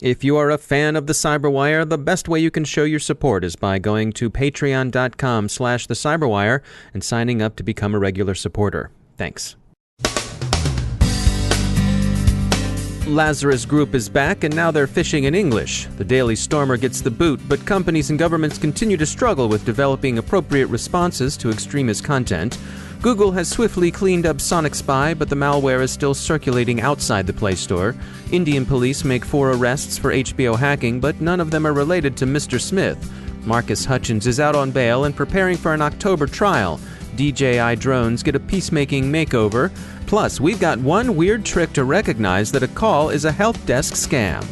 If you are a fan of the Cyberwire, the best way you can show your support is by going to patreon.com/thecyberwire and signing up to become a regular supporter. Thanks. Lazarus Group is back, and now they're phishing in English. The Daily Stormer gets the boot, but companies and governments continue to struggle with developing appropriate responses to extremist content. Google has swiftly cleaned up SonicSpy, but the malware is still circulating outside the Play Store. Indian police make 4 arrests for HBO hacking, but none of them are related to Mr. Smith. Marcus Hutchins is out on bail and preparing for an October trial. DJI drones get a peacemaking makeover. Plus, we've got one weird trick to recognize that a call is a help desk scam.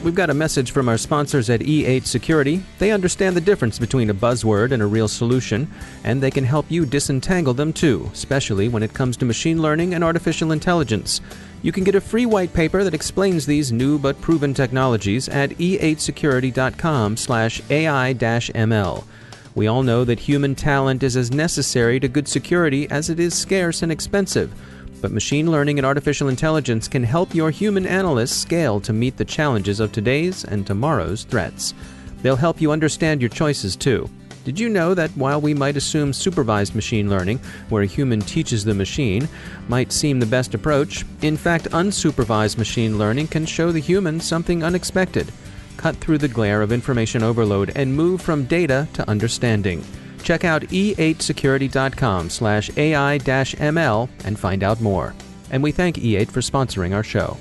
We've got a message from our sponsors at E8 Security. They understand the difference between a buzzword and a real solution, and they can help you disentangle them too, especially when it comes to machine learning and artificial intelligence. You can get a free white paper that explains these new but proven technologies at e8security.com/AI-ML. We all know that human talent is as necessary to good security as it is scarce and expensive. But machine learning and artificial intelligence can help your human analysts scale to meet the challenges of today's and tomorrow's threats. They'll help you understand your choices too. Did you know that while we might assume supervised machine learning, where a human teaches the machine, might seem the best approach, in fact unsupervised machine learning can show the human something unexpected, cut through the glare of information overload, and move from data to understanding. Check out e8security.com/AI-ML and find out more. And we thank E8 for sponsoring our show.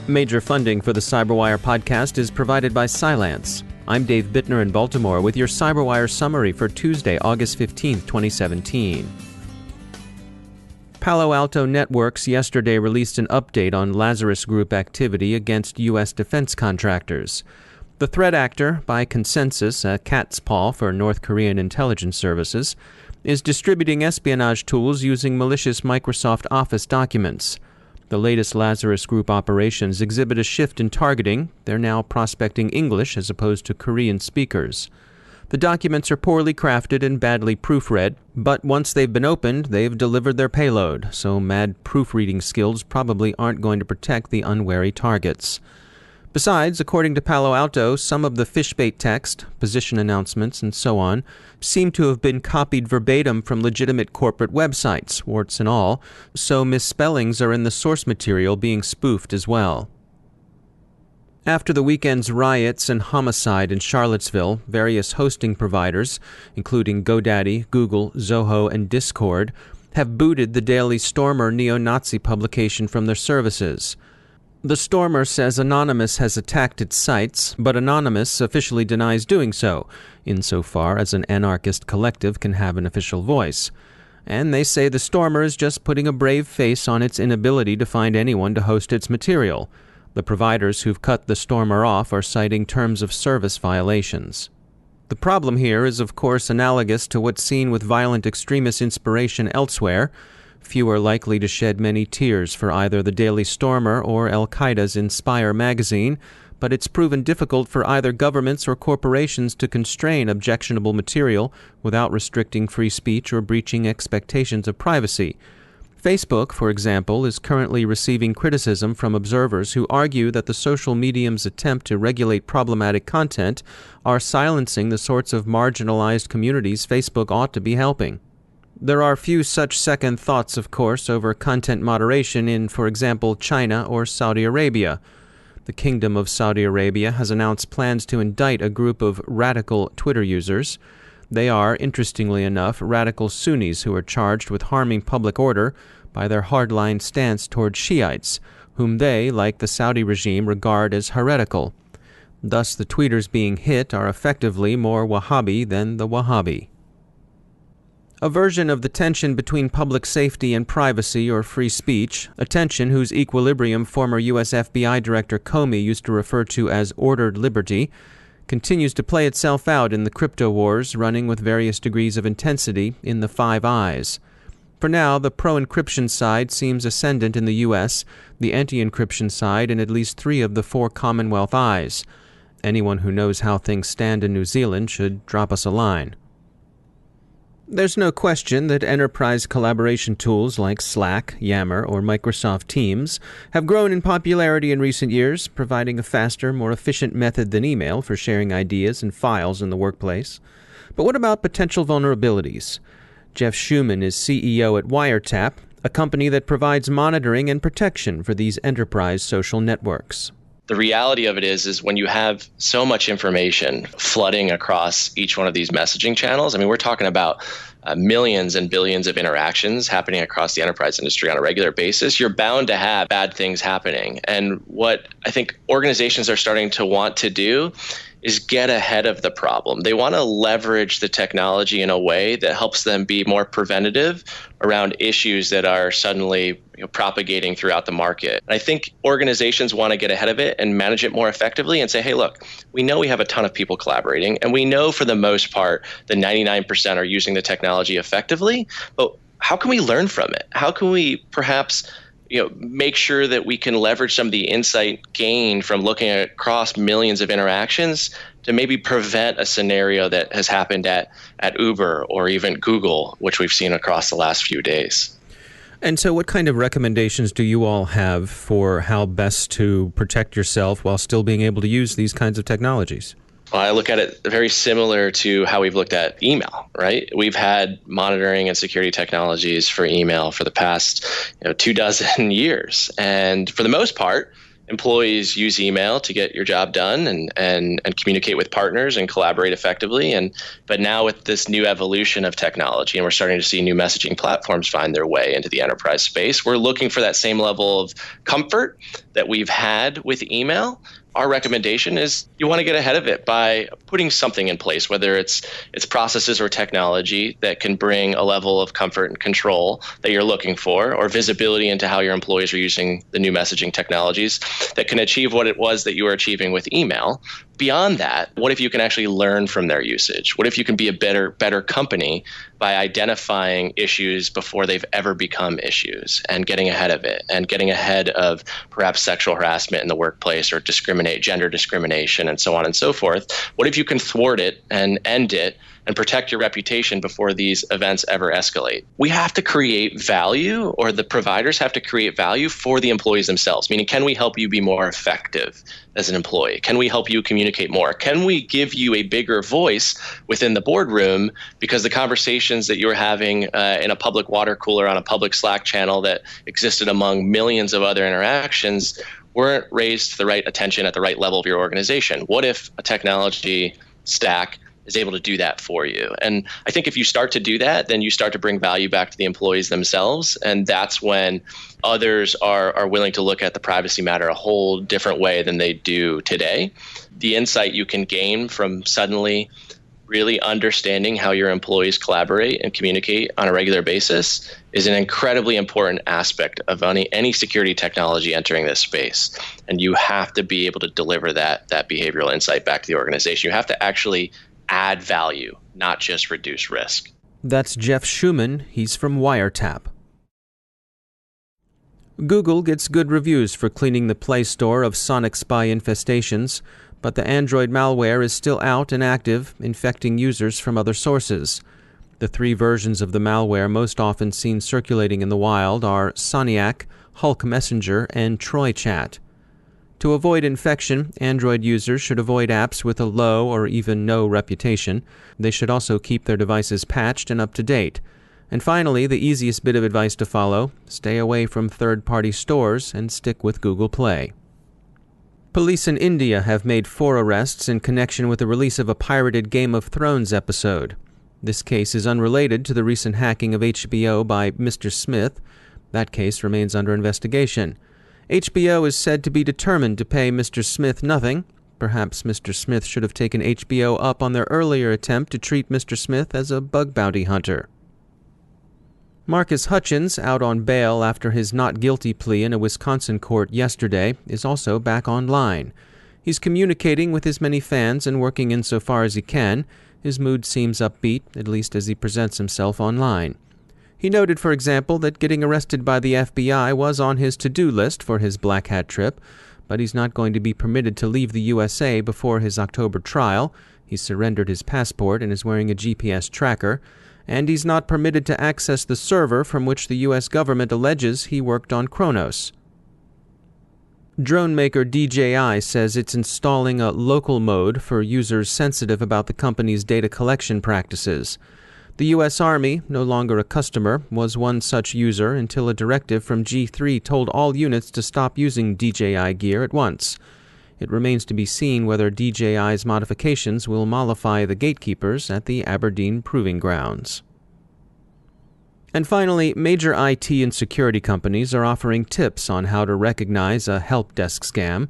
Major funding for the Cyberwire podcast is provided by Cylance. I'm Dave Bittner in Baltimore with your Cyberwire summary for Tuesday, August 15, 2017. Palo Alto Networks yesterday released an update on Lazarus Group activity against U.S. defense contractors. The threat actor, by consensus a cat's paw for North Korean intelligence services, is distributing espionage tools using malicious Microsoft Office documents. The latest Lazarus Group operations exhibit a shift in targeting. They're now prospecting English as opposed to Korean speakers. The documents are poorly crafted and badly proofread, but once they've been opened, they've delivered their payload, so mad proofreading skills probably aren't going to protect the unwary targets. Besides, according to Palo Alto, some of the fishbait text, position announcements, and so on, seem to have been copied verbatim from legitimate corporate websites, warts and all, so misspellings are in the source material being spoofed as well. After the weekend's riots and homicide in Charlottesville, various hosting providers, including GoDaddy, Google, Zoho, and Discord, have booted the Daily Stormer neo-Nazi publication from their services. The Stormer says Anonymous has attacked its sites, but Anonymous officially denies doing so, insofar as an anarchist collective can have an official voice. And they say the Stormer is just putting a brave face on its inability to find anyone to host its material. The providers who've cut the Stormer off are citing terms of service violations. The problem here is, of course, analogous to what's seen with violent extremist inspiration elsewhere. Few are likely to shed many tears for either the Daily Stormer or Al-Qaeda's Inspire magazine, but it's proven difficult for either governments or corporations to constrain objectionable material without restricting free speech or breaching expectations of privacy. Facebook, for example, is currently receiving criticism from observers who argue that the social medium's attempt to regulate problematic content are silencing the sorts of marginalized communities Facebook ought to be helping. There are few such second thoughts, of course, over content moderation in, for example, China or Saudi Arabia. The Kingdom of Saudi Arabia has announced plans to indict a group of radical Twitter users. They are, interestingly enough, radical Sunnis who are charged with harming public order by their hardline stance toward Shiites, whom they, like the Saudi regime, regard as heretical. Thus, the tweeters being hit are effectively more Wahhabi than the Wahhabi. A version of the tension between public safety and privacy or free speech, a tension whose equilibrium former U.S. FBI Director Comey used to refer to as ordered liberty, continues to play itself out in the crypto wars running with various degrees of intensity in the Five Eyes. For now, the pro-encryption side seems ascendant in the U.S., the anti-encryption side in at least 3 of the 4 Commonwealth eyes. Anyone who knows how things stand in New Zealand should drop us a line. There's no question that enterprise collaboration tools like Slack, Yammer, or Microsoft Teams have grown in popularity in recent years, providing a faster, more efficient method than email for sharing ideas and files in the workplace. But what about potential vulnerabilities? Jeff Schumann is CEO at Wiretap, a company that provides monitoring and protection for these enterprise social networks. The reality of it is when you have so much information flooding across each one of these messaging channels, I mean, we're talking about millions and billions of interactions happening across the enterprise industry on a regular basis, you're bound to have bad things happening. And what I think organizations are starting to want to do is get ahead of the problem. They want to leverage the technology in a way that helps them be more preventative around issues that are suddenly propagating throughout the market. And I think organizations want to get ahead of it and manage it more effectively and say, hey, look, we know we have a ton of people collaborating, and we know for the most part that 99% are using the technology effectively, but how can we learn from it? How can we perhaps make sure that we can leverage some of the insight gained from looking across millions of interactions to maybe prevent a scenario that has happened at Uber or even Google, which we've seen across the last few days. And so what kind of recommendations do you all have for how best to protect yourself while still being able to use these kinds of technologies? Well, I look at it very similar to how we've looked at email, right? We've had monitoring and security technologies for email for the past 24 years. And for the most part, employees use email to get your job done and communicate with partners and collaborate effectively. But now with this new evolution of technology, and we're starting to see new messaging platforms find their way into the enterprise space, we're looking for that same level of comfort that we've had with email. Our recommendation is you want to get ahead of it by putting something in place, whether it's processes or technology that can bring a level of comfort and control that you're looking for, or visibility into how your employees are using the new messaging technologies that can achieve what it was that you were achieving with email. Beyond that, what if you can actually learn from their usage? What if you can be a better company by identifying issues before they've ever become issues and getting ahead of it, and getting ahead of perhaps sexual harassment in the workplace or gender discrimination and so on and so forth? What if you can thwart it and end it and protect your reputation before these events ever escalate? We have to create value, or the providers have to create value for the employees themselves, meaning, can we help you be more effective as an employee? Can we help you communicate more? Can we give you a bigger voice within the boardroom because the conversations that you were having in a public water cooler on a public Slack channel that existed among millions of other interactions weren't raised to the right attention at the right level of your organization? What if a technology stack is able to do that for you? And I think if you start to do that, then you start to bring value back to the employees themselves. And that's when others are willing to look at the privacy matter a whole different way than they do today. The insight you can gain from suddenly really understanding how your employees collaborate and communicate on a regular basis is an incredibly important aspect of any security technology entering this space. And you have to be able to deliver that behavioral insight back to the organization. You have to actually add value, not just reduce risk. That's Jeff Schumann. He's from Wiretap. Google gets good reviews for cleaning the Play Store of SonicSpy infestations, but the Android malware is still out and active, infecting users from other sources. The 3 versions of the malware most often seen circulating in the wild are Soniac, Hulk Messenger, and TroyChat. To avoid infection, Android users should avoid apps with a low or even no reputation. They should also keep their devices patched and up to date. And finally, the easiest bit of advice to follow: stay away from third-party stores and stick with Google Play. Police in India have made 4 arrests in connection with the release of a pirated Game of Thrones episode. This case is unrelated to the recent hacking of HBO by Mr. Smith. That case remains under investigation. HBO is said to be determined to pay Mr. Smith nothing. Perhaps Mr. Smith should have taken HBO up on their earlier attempt to treat Mr. Smith as a bug bounty hunter. Marcus Hutchins, out on bail after his not guilty plea in a Wisconsin court yesterday, is also back online. He's communicating with his many fans and working insofar as he can. His mood seems upbeat, at least as he presents himself online. He noted, for example, that getting arrested by the FBI was on his to-do list for his Black Hat trip, but he's not going to be permitted to leave the USA before his October trial. He surrendered his passport and is wearing a GPS tracker, and he's not permitted to access the server from which the U.S. government alleges he worked on Kronos. Drone maker DJI says it's installing a local mode for users sensitive about the company's data collection practices. The U.S. Army, no longer a customer, was one such user until a directive from G3 told all units to stop using DJI gear at once. It remains to be seen whether DJI's modifications will mollify the gatekeepers at the Aberdeen Proving Grounds. And finally, major IT and security companies are offering tips on how to recognize a help desk scam.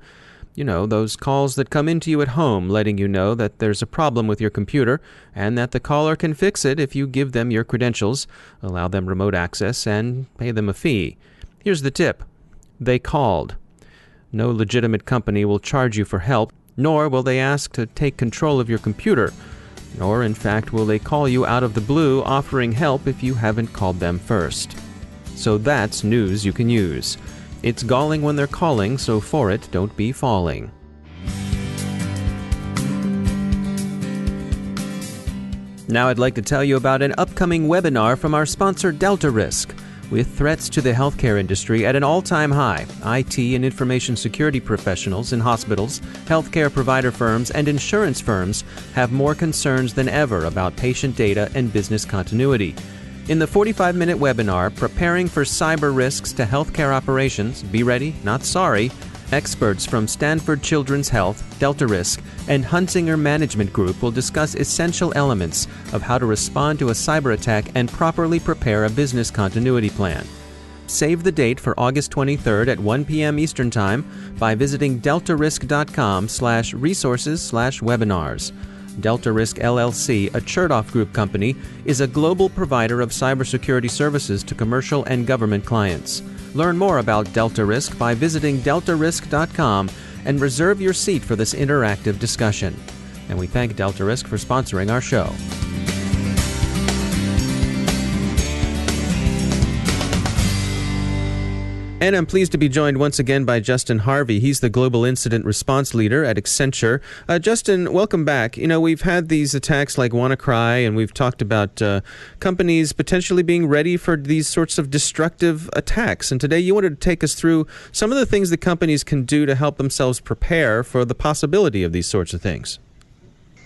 You know, those calls that come into you at home letting you know that there's a problem with your computer and that the caller can fix it if you give them your credentials, allow them remote access, and pay them a fee. Here's the tip. They called. No legitimate company will charge you for help, nor will they ask to take control of your computer, nor, in fact, will they call you out of the blue offering help if you haven't called them first. So that's news you can use. It's galling when they're calling, so for it, don't be falling. Now I'd like to tell you about an upcoming webinar from our sponsor Delta Risk. With threats to the healthcare industry at an all-time high, IT and information security professionals in hospitals, healthcare provider firms, and insurance firms have more concerns than ever about patient data and business continuity. In the 45-minute webinar, Preparing for Cyber Risks to Healthcare Operations, Be Ready, Not Sorry, experts from Stanford Children's Health, Delta Risk, and Hunsinger Management Group will discuss essential elements of how to respond to a cyber attack and properly prepare a business continuity plan. Save the date for August 23rd at 1 p.m. Eastern Time by visiting deltarisk.com/resources/webinars. Delta Risk LLC, a Chertoff Group company, is a global provider of cybersecurity services to commercial and government clients. Learn more about Delta Risk by visiting deltarisk.com and reserve your seat for this interactive discussion. And we thank Delta Risk for sponsoring our show. And I'm pleased to be joined once again by Justin Harvey. He's the Global Incident Response Leader at Accenture. Justin, welcome back. You know, we've had these attacks like WannaCry, and we've talked about companies potentially being ready for these sorts of destructive attacks. And today you wanted to take us through some of the things that companies can do to help themselves prepare for the possibility of these sorts of things.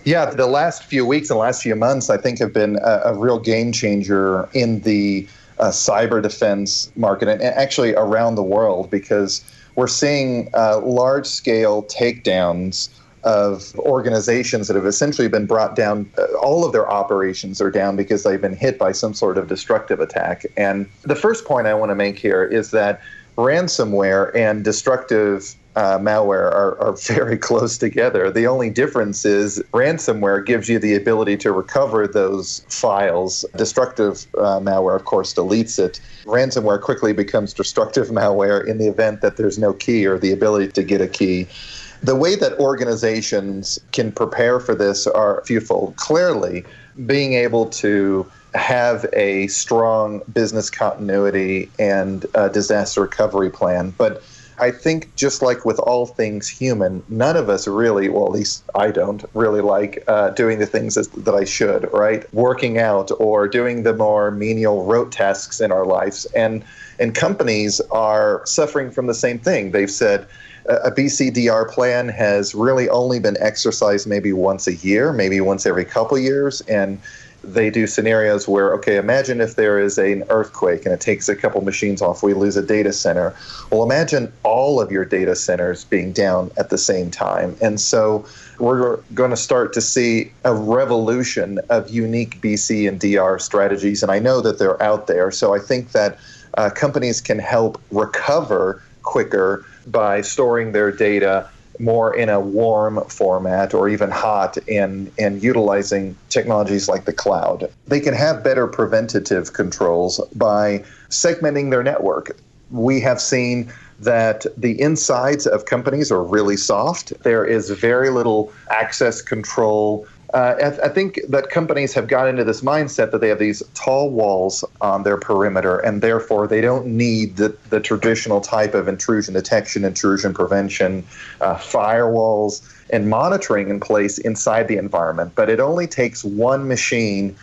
Yeah, the last few weeks and last few months, I think, have been a real game changer in the cyber defense market and actually around the world, because we're seeing large-scale takedowns of organizations that have essentially been brought down. All of their operations are down because they've been hit by some sort of destructive attack. And the first point I want to make here is that ransomware and destructive malware are very close together. The only difference is ransomware gives you the ability to recover those files. Destructive malware, of course, deletes it. Ransomware quickly becomes destructive malware in the event that there's no key or the ability to get a key. The way that organizations can prepare for this are fewfold. Clearly, being able to have a strong business continuity and disaster recovery plan. But I think just like with all things human, none of us really, well, at least I don't really like doing the things that I should, right? Working out or doing the more menial rote tasks in our lives. And companies are suffering from the same thing. They've said a BCDR plan has really only been exercised maybe once a year, maybe once every couple years. And they do scenarios where, okay, imagine if there is an earthquake and it takes a couple machines off, we lose a data center. Well, imagine all of your data centers being down at the same time. And so we're going to start to see a revolution of unique BC and DR strategies. And I know that they're out there. So I think that companies can help recover quicker by storing their data more in a warm format or even hot and utilizing technologies like the cloud. They can have better preventative controls by segmenting their network. We have seen that the insides of companies are really soft. There is very little access control I think that companies have got into this mindset that they have these tall walls on their perimeter, and therefore they don't need the traditional type of intrusion detection, intrusion prevention, firewalls, and monitoring in place inside the environment. But it only takes one machine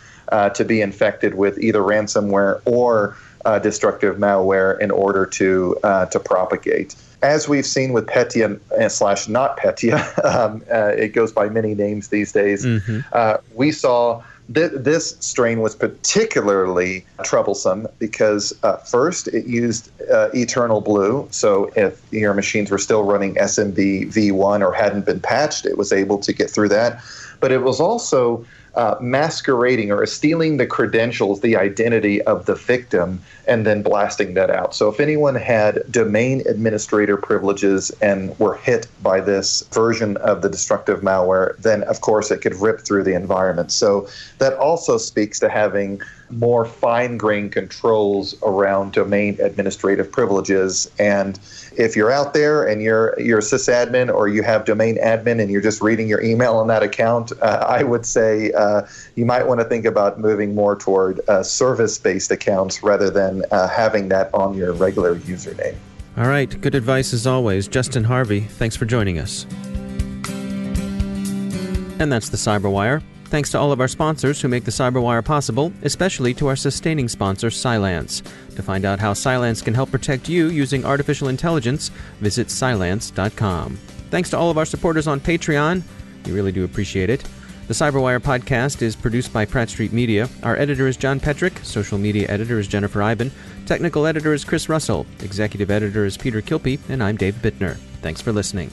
to be infected with either ransomware or destructive malware in order to propagate. As we've seen with Petya / not Petya, it goes by many names these days, we saw this strain was particularly troublesome because first it used eternal blue. So if your machines were still running SMB v1 or hadn't been patched, it was able to get through that. But it was also masquerading or stealing the credentials, the identity of the victim, and then blasting that out. So if anyone had domain administrator privileges and were hit by this version of the destructive malware, then of course it could rip through the environment. So that also speaks to having more fine-grained controls around domain administrative privileges. And if you're out there and you're a sysadmin or you have domain admin and you're just reading your email on that account, I would say you might want to think about moving more toward service-based accounts rather than having that on your regular username. All right. Good advice as always. Justin Harvey, thanks for joining us. And that's the Cyberwire. Thanks to all of our sponsors who make the Cyberwire possible, especially to our sustaining sponsor, Cylance. To find out how Cylance can help protect you using artificial intelligence, visit Cylance.com. Thanks to all of our supporters on Patreon. We really do appreciate it. The Cyberwire podcast is produced by Pratt Street Media. Our editor is John Petrick. Social media editor is Jennifer Iben. Technical editor is Chris Russell. Executive editor is Peter Kilpie. And I'm Dave Bittner. Thanks for listening.